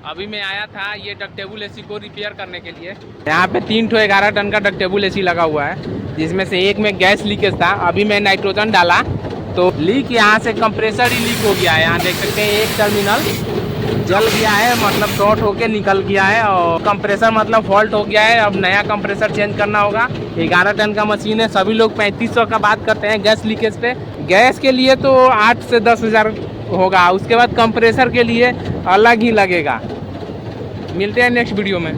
अभी मैं आया था ये डक्टेबल एसी को रिपेयर करने के लिए। यहाँ पे 3 ठो 11 टन का डक्टेबल एसी लगा हुआ है, जिसमें से एक में गैस लीकेज था। अभी मैं नाइट्रोजन डाला तो लीक यहाँ से कंप्रेसर ही लीक हो गया है। यहाँ देख सकते हैं एक टर्मिनल जल गया है, मतलब शॉर्ट होके निकल गया है और कंप्रेसर मतलब फॉल्ट हो गया है। अब नया कंप्रेसर चेंज करना होगा। 11 टन का मशीन है। सभी लोग 3500 का बात करते हैं गैस लीकेज पे। गैस के लिए तो 8 से 10 हज़ार होगा, उसके बाद कंप्रेसर के लिए अलग ही लगेगा। मिलते हैं नेक्स्ट वीडियो में।